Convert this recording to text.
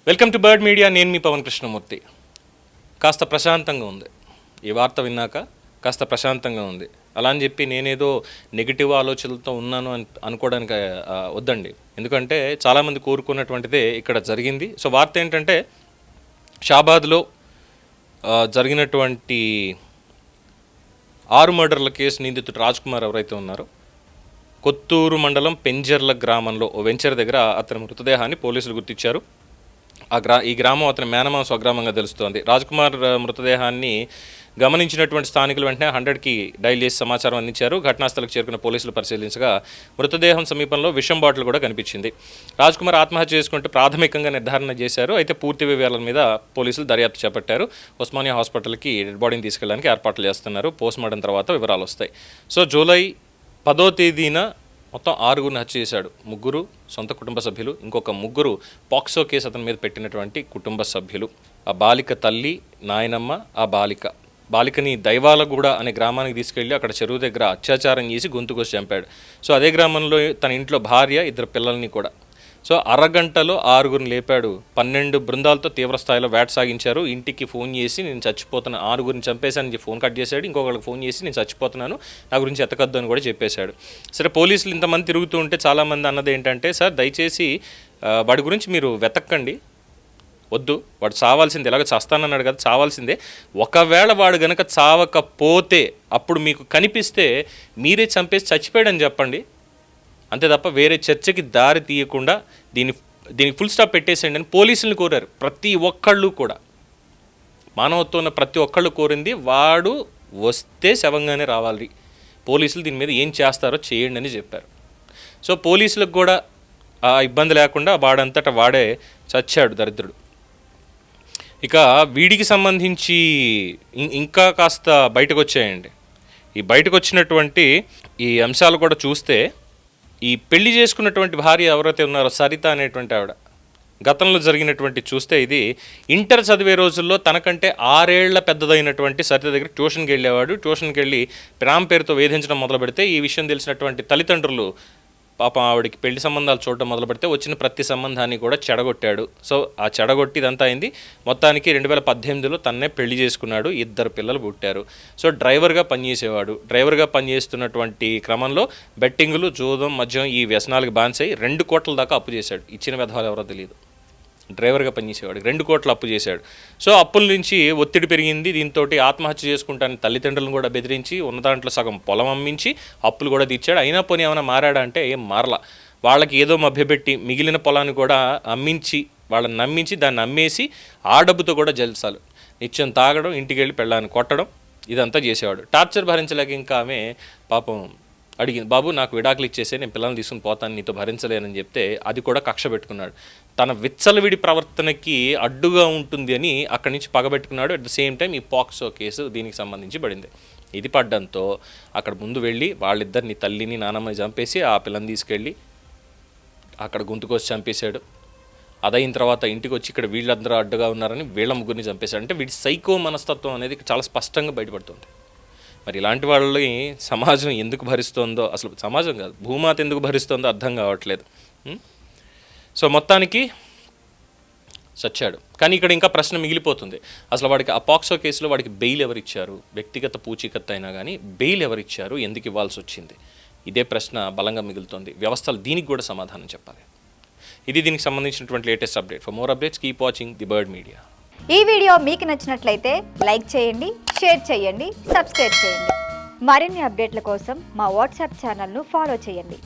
Welcome to bird media. నేను మీ పవన్ కృష్ణమూర్తి. కాస్త ప్రశాంతంగా ఉంది ఈ వార్త విన్నాక, కాస్త ప్రశాంతంగా ఉంది. అలా అని చెప్పి నేనేదో నెగిటివ్ ఆలోచనలతో ఉన్నాను అనుకోవడానికి వద్దండి. ఎందుకంటే చాలామంది కోరుకున్నటువంటిదే ఇక్కడ జరిగింది. సో వార్త ఏంటంటే, షాబాద్లో జరిగినటువంటి 6 మర్డర్ల కేసు నిందితుడు రాజ్ కుమార్ ఎవరైతే ఉన్నారో, కొత్తూరు మండలం పెంజర్ల గ్రామంలో ఓ వెంచర్ దగ్గర అతని మృతదేహాన్ని పోలీసులు గుర్తించారు. ఈ గ్రామం అతని మేనమామ స్వగ్రామంగా తెలుస్తోంది. రాజ్ కుమార్ మృతదేహాన్ని గమనించినటువంటి స్థానికులు వెంటనే 100కి డైల్ చేసి సమాచారం అందించారు. ఘటనాస్థలకు చేరుకున్న పోలీసులు పరిశీలించగా మృతదేహం సమీపంలో విషం బాటిల్ కూడా కనిపించింది. రాజ్ కుమార్ ఆత్మహత్య చేసుకుంటూ ప్రాథమికంగా నిర్ధారణ చేశారు. అయితే పూర్తి వివరాల మీద పోలీసులు దర్యాప్తు చేపట్టారు. ఉస్మానియా హాస్పిటల్కి డెడ్ బాడీని తీసుకెళ్ళడానికి ఏర్పాట్లు చేస్తున్నారు. పోస్ట్మార్టం తర్వాత వివరాలు వస్తాయి. సో జూలై 10వ తేదీన మొత్తం 6గురిని హత్య చేశాడు. 3 సొంత కుటుంబ సభ్యులు, ఇంకొక 3 పాక్సో కేసు అతని మీద పెట్టినటువంటి కుటుంబ సభ్యులు. ఆ బాలిక తల్లి, నాయనమ్మ, ఆ బాలికని దైవాలగూడ అనే గ్రామానికి తీసుకెళ్ళి అక్కడ చెరువు దగ్గర అత్యాచారం చేసి గొంతుకొచ్చి చంపాడు. సో అదే గ్రామంలో తన ఇంట్లో భార్య, 2 పిల్లల్ని కూడా. సో అరగంటలో 6గురిని లేపాడు. 12 బృందాలతో తీవ్రస్థాయిలో వేట సాగించారు. ఇంటికి ఫోన్ చేసి నేను చచ్చిపోతున్నా, 6గురిని చంపేశాను ఫోన్ కట్ చేశాడు. ఇంకొకరికి ఫోన్ చేసి నేను చచ్చిపోతున్నాను, నా గురించి ఎతకద్దు అని కూడా చెప్పేశాడు. సరే, పోలీసులు ఇంతమంది తిరుగుతూ ఉంటే చాలామంది అన్నది ఏంటంటే, సార్ దయచేసి వాడి గురించి మీరు వెతక్కండి, వద్దు, వాడు చావాల్సిందే, ఎలాగో చస్తానన్నాడు కదా, చావాల్సిందే. ఒకవేళ వాడు గనక చావకపోతే అప్పుడు మీకు కనిపిస్తే మీరే చంపేసి చచ్చిపోయాడని చెప్పండి, అంతే తప్ప వేరే చర్చకి దారి తీయకుండా దీనికి ఫుల్ స్టాప్ పెట్టేసేయండి అని పోలీసులను కోరారు. ప్రతి ఒక్కళ్ళు కూడా, మానవత్వం ఉన్న ప్రతి ఒక్కళ్ళు కోరింది వాడు వస్తే శవంగానే రావాలి, పోలీసులు దీని మీద ఏం చేస్తారో చేయండి అని చెప్పారు. సో పోలీసులకు కూడా ఆ ఇబ్బంది లేకుండా వాడంతటా వాడే చచ్చాడు దరిద్రుడు. ఇక వీడికి సంబంధించి ఇంకా కాస్త బయటకు వచ్చాయండి. ఈ బయటకు వచ్చినటువంటి ఈ అంశాలు కూడా చూస్తే, ఈ పెళ్లి చేసుకున్నటువంటి భార్య ఎవరైతే ఉన్నారో సరిత అనేటువంటి ఆవిడ, గతంలో జరిగినటువంటి చూస్తే ఇది ఇంటర్ చదివే రోజుల్లో తనకంటే 6 ఏళ్ల పెద్దదైనటువంటి సరిత దగ్గర ట్యూషన్కి వెళ్ళేవాడు. ట్యూషన్కి వెళ్ళి ప్రేమ పేరుతో వేధించడం మొదలు పెడితే ఈ విషయం తెలిసినటువంటి తల్లిదండ్రులు పాపం ఆవిడకి పెళ్లి సంబంధాలు చూడడం మొదలు పెడితే వచ్చిన ప్రతి సంబంధాన్ని కూడా చెడగొట్టాడు. సో ఆ చెడగొట్టి ఇదంతా అయింది. మొత్తానికి 2018లో తన్నే పెళ్లి చేసుకున్నాడు. 2 పిల్లలు పుట్టారు. సో డ్రైవర్గా పనిచేసేవాడు. డ్రైవర్గా పనిచేస్తున్నటువంటి క్రమంలో బెట్టింగులు, జూదం, మద్యం ఈ వ్యసనాలకు బాన్సై 2 కోట్ల దాకా అప్పు చేశాడు. ఇచ్చిన విధవాలు ఎవరో తెలియదు. డ్రైవర్గా పనిచేసేవాడు, 2 కోట్ల అప్పు చేశాడు. సో అప్పుల నుంచి ఒత్తిడి పెరిగింది. దీంతో ఆత్మహత్య చేసుకుంటానని తల్లిదండ్రులను కూడా బెదిరించి ఉన్న దాంట్లో సగం పొలం అమ్మించి అప్పులు కూడా తీర్చాడు. అయినా పోనీ ఏమైనా మారాడా అంటే ఏం మారలా. వాళ్ళకి ఏదో మభ్యపెట్టి మిగిలిన పొలాన్ని కూడా అమ్మించి, వాళ్ళని నమ్మించి దాన్ని అమ్మేసి ఆ డబ్బుతో కూడా జల్సాలు, నిత్యం తాగడం, ఇంటికి వెళ్ళి పెళ్ళాన్ని కొట్టడం, ఇదంతా చేసేవాడు. టార్చర్ భరించలేక ఇంకా ఆమె పాపం అడిగింది, బాబు నాకు విడాకులు ఇచ్చేసే, నేను పిల్లల్ని తీసుకుని పోతాను, నీతో భరించలేనని చెప్తే అది కూడా కక్ష పెట్టుకున్నాడు. తన విచ్చలవిడి ప్రవర్తనకి అడ్డుగా ఉంటుంది అని అక్కడి నుంచి పగబెట్టుకున్నాడు. అట్ ద సేమ్ టైం ఈ పాక్సో కేసు దీనికి సంబంధించి పడింది. ఇది పడ్డంతో అక్కడ ముందు వెళ్ళి వాళ్ళిద్దరిని, తల్లిని నానమ్మని చంపేసి ఆ పిల్లని తీసుకెళ్ళి అక్కడ గొంతుకొచ్చి చంపేశాడు. అదైన తర్వాత ఇంటికి వచ్చి ఇక్కడ వీళ్ళందరూ అడ్డుగా ఉన్నారని వీళ్ళ 3గురిని చంపేశాడు. అంటే వీడి సైకో మనస్తత్వం అనేది చాలా స్పష్టంగా బయటపడుతుంది. మరి ఇలాంటి వాళ్ళని సమాజం ఎందుకు భరిస్తోందో, అసలు సమాజం కాదు భూమాత ఎందుకు భరిస్తోందో అర్థం కావట్లేదు. సో మొత్తానికి చచ్చాడు. కానీ ఇక్కడ ఇంకా ప్రశ్న మిగిలిపోతుంది, అసలు వాడికి ఆ పాక్సో కేసులో వాడికి బెయిల్ ఎవరిచ్చారు? వ్యక్తిగత పూచీకత్తు అయినా కానీ బెయిల్ ఎవరిచ్చారు? ఎందుకు ఇవ్వాల్సి వచ్చింది? ఇదే ప్రశ్న బలంగా మిగులుతోంది. వ్యవస్థలు దీనికి కూడా సమాధానం చెప్పాలి. ఇది దీనికి సంబంధించినటువంటి latest update. For more updates keep watching the bird media. ఈ వీడియో మీకు నచ్చినట్లయితే లైక్ చేయండి, షేర్ చేయండి, సబ్స్క్రైబ్ చేయండి. మరిన్ని అప్డేట్ల కోసం మా వాట్సాప్ ఛానల్ను ఫాలో చేయండి.